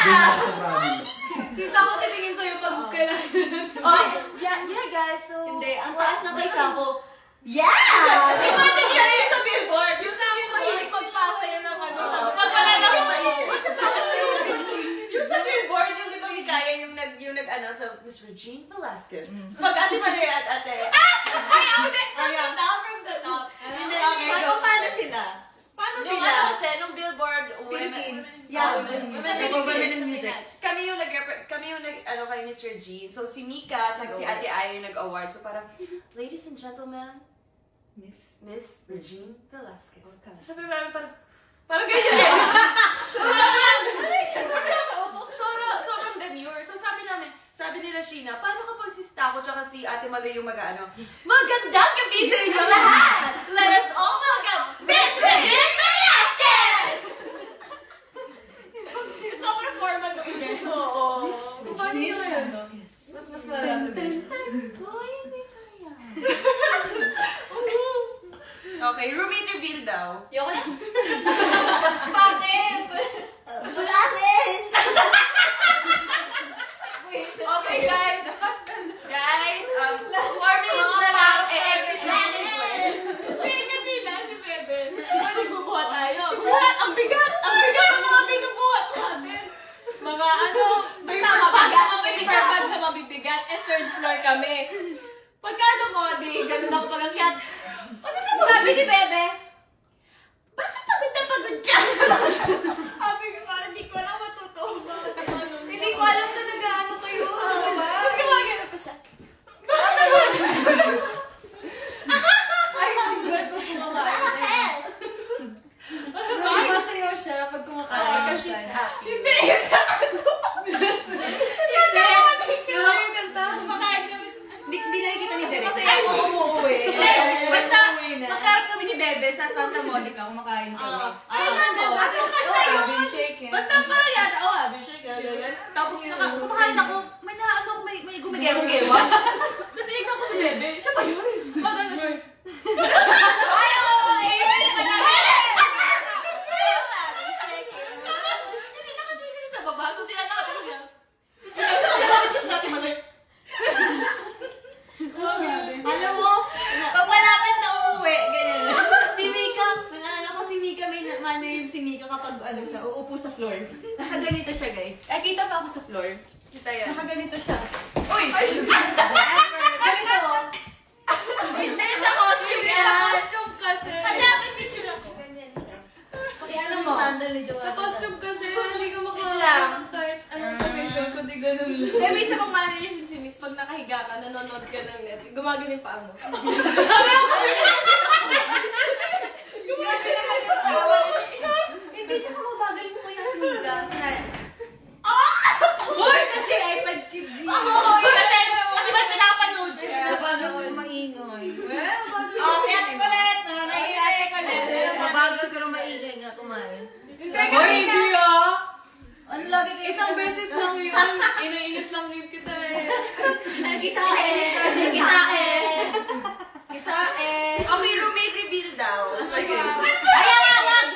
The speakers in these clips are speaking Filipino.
Sa promise. Sis, ako titingin sa'yo pag kailangan. Oh, yeah guys, so... Hindi, ang taas na kaysa ako. Yeah! Di ba nangyari yun sa billboard? Sis, na ako mahilig magpasa yun ng ano sa... Pag wala na akong maisip. Yung sa billboard, yung di ba Mikaya yung nag sa Miss Regine Velasquez. So, pag ate Maria at ate... Ay, from the top. Hindi, Okay, paano sila? Paano Nung sila? ano kasi, nung billboard, Philippines. Yeah, Women women in in music. kami yung ano kay Miss Regine. So si Mika at si Ate Ay yung nag-award. So parang, ladies and gentlemen, Miss Regine Velasquez. So sabi namin parang ganyan eh. So sobrang demure. So sabi nila Sheena, paano kapag si Stako tsaka si Ate Malay yung mag-ano? Magandang gabi sa inyo lahat! Let us all welcome Miss Regine Velasquez! Sobrang formal ng event. Oo. Paano yun? Mas malalaman. Okay, roommate reveal daw. Yoko na. Bakit? Gusto natin! Okay, guys. Guys, 4 minutes na lang. Exit na Kaya kanina si Bebe. Ano nagbubuhat tayo? Ang bigat! Ang bigat ng mga binubuhat natin. Mga ano, basta mabigat. Paper bag na mabibigat. And third floor kami. Pagkano ko, di ganun ako pag-akyat. Sabi ni Bebe, bakit pagod na pagod ka? Sabi ko, parang di ko alam matutuwa ba. Hindi ko alam talaga ano kayo. Ano ba? Tapos gumagano pa siya. Ay, sigurad pag kumakain. Ay, masayaw siya pag kumakain. Kasi she's happy. Hindi, yun sa ano. Hindi, yung kanta, kumakain kami. Hindi nakikita ni Jerry. Kasi ako umuwi. Basta, magkarap kami ni Bebe sa Santa Monica, kumakain kami. Ay, nandun, sabi ko kanta yun. basta parang yata, abisya ka, ganyan. Tapos kumakain ako, may naano ako, may gumagewang-gewa. Tapos tinignan ko si Bebe, siya ba yun? Magano siya. Ay, oy! Tapos, hindi nakatingin sa baba, so tinatawag ko niya. Sabi ko sa natin malay. Alam mo, pag malapit na umuwi, ganyan. Si Mika, nag-alala ko si Mika, may manayim si Mika kapag ano siya, uupo sa floor. Nakaganito siya, guys. Ay, kita pa ako sa floor. Kita yan. Nakaganito siya. Uy! Ganito, oh. Hindi, sa costume yan. Sa costume kasi. Hanapin picture ako. Ganyan siya. Ano mo? Sandal ni Joanna. Sa costume kasi, hindi ka makakalaman ng kahit anong position, kundi ganun lang. Eh, may isa pang mannerism si Miss, pag nakahiga ka, nanonood ka ng net, gumagano yung paa mo. Grabe naman yung tawa. Hindi, tsaka mabagal mo kaya si Mika. Uy, kasi iPad Kid. Kasi ba't pinapanood siya? Mabagal ko maingay. Well, bago Oh, si Ate Colette! Ay, ate ko na. Mabagal pero maingay nga kumain. Hoy, hindi ah! Ano lagi kayo? Isang beses lang yun. Inainis lang yun kita eh. Kita eh! Kita eh! Kita eh! Okay, roommate reveal daw. Sige. Wag!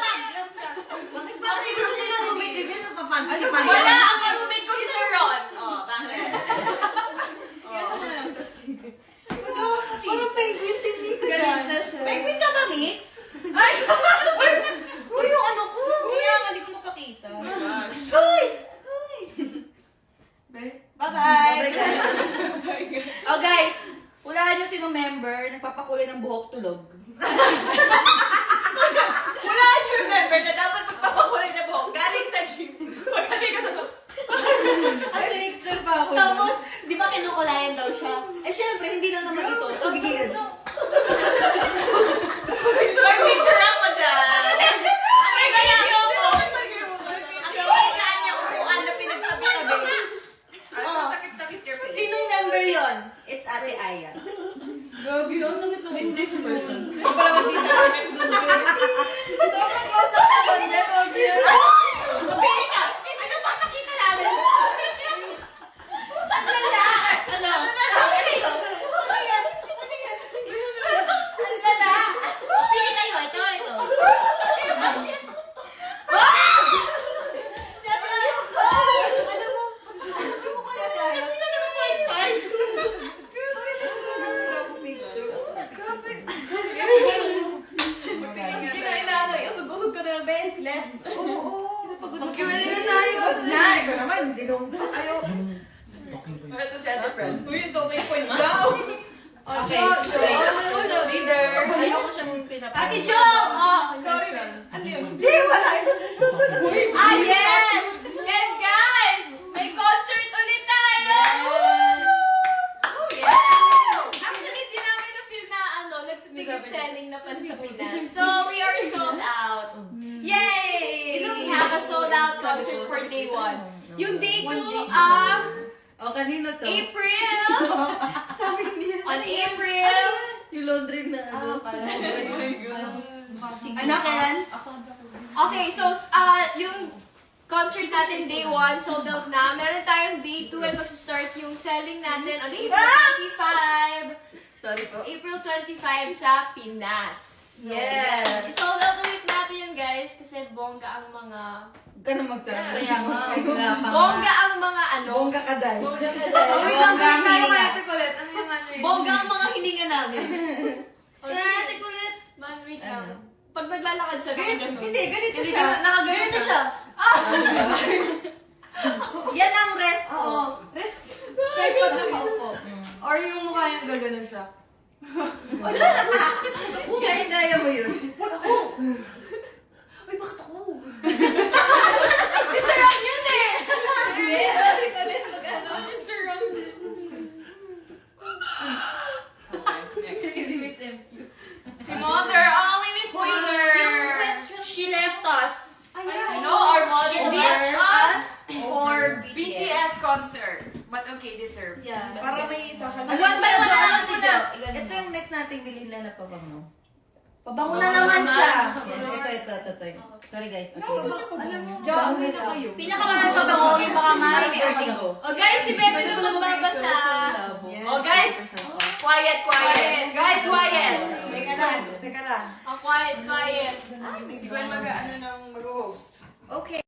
Bakit ba kasi gusto nila roommate reveal? Napapansin pa Wala, ang roommate ko si Sir Ron. Oh, bakit? Parang penguin si Mika dyan. Penguin ka ba, Mix? Ay! Uy, yung ano ko! Kaya nga, hindi ko mapakita. Hoy! Bye-bye! Oh guys, hulaan nyo sinong member nagpapakulay ng buhok tulog. Wala yung remember na dapat magpapakulay na buhok galing sa gym. Pagdating ka sa As lecture pa ako. Tapos, di ba kinukulayan daw siya? Eh syempre, hindi na naman ito. So, gigil. May picture ako dyan. Ay, kaya! Ang pinagkaan niya upuan na pinagtabi-tabi. Oh. Takip-takip your face. Sinong member yon? It's Ate Aya. Gabi, ang sakit na. It's this person. Hindi pa naman bisa sa sobrang close up naman dyan, audience. Pili ka! Ano pa nakita namin? Ang lala! Ano? Ano yan? Ano yan? Ang lala! Pili kayo, ito. Si Ate Aya. yun? Sinong ayaw? Ito si Ate Friends. Uy, yung talking points daw. Okay. Jo, Leader. Ayoko siyang pinapanood. Ate Jo! Oh, sorry. Ano yun? Hindi, wala. Ah, yes! And guys, may concert ulit tayo! Oh, yes! Actually, di namin na-feel na nag-ticket selling na pala sa Pinas. So, we are sold out. Yay! We have a sold out concert for day 1. Yung day 2, O, kanino to? April! Sabi niya. On April! Yung laundry na ano. Ano yan? Okay, so, yung concert natin day 1, sold out na. Meron tayong day 2 and mag-start yung selling natin on April 25. Sorry po. April 25 sa Pinas. Yes. I-sold out ulit natin yun, guys, kasi bongga ang mga... Ka na magsabi. Yes. Bongga ang mga Bongga ka dahil. Bongga ka Oh, dahil. wait lang, Bongga ang tayo hininga. kaya Ate Colette. Ano yung ano yun? Bongga ang mga hininga namin. Okay. Kaya ate kulit. Man, wait lang. Ano? Pag naglalakad siya, ganito. Hindi, ganito Hindi siya. ka, nakaganito siya. Yan ang rest ko. Oo. Rest. Kahit pag nakaupo. Or yung mukha niyang gagano siya. Gaya mo yun. Wag ako. Uy, bakit ako? Sarap yun eh! Hindi, ate kulit mag-ano. Just surrounded. Si Miss MQ. Si Mother. Oh, we miss Uy, Mother. yung question. She left us. Ayan. No, our She mother ditched us For BTS concert. But okay, deserved. Yeah. Para may isa ka Ano ba yung wala Ito muna? Ito yung next nating bilhin na pabango. Pabango na naman siya. Yan, ito. Sorry guys. Okay. Alam mo, Diyan na kayo. Pinakamahal pa ba ko yung mga Parang may mahal? artigo. Oh guys, si Pepe na lang babasa. Oh, guys. Quiet. Guys, quiet. Teka lang. Oh, quiet. Si Gwen mag-host. Okay.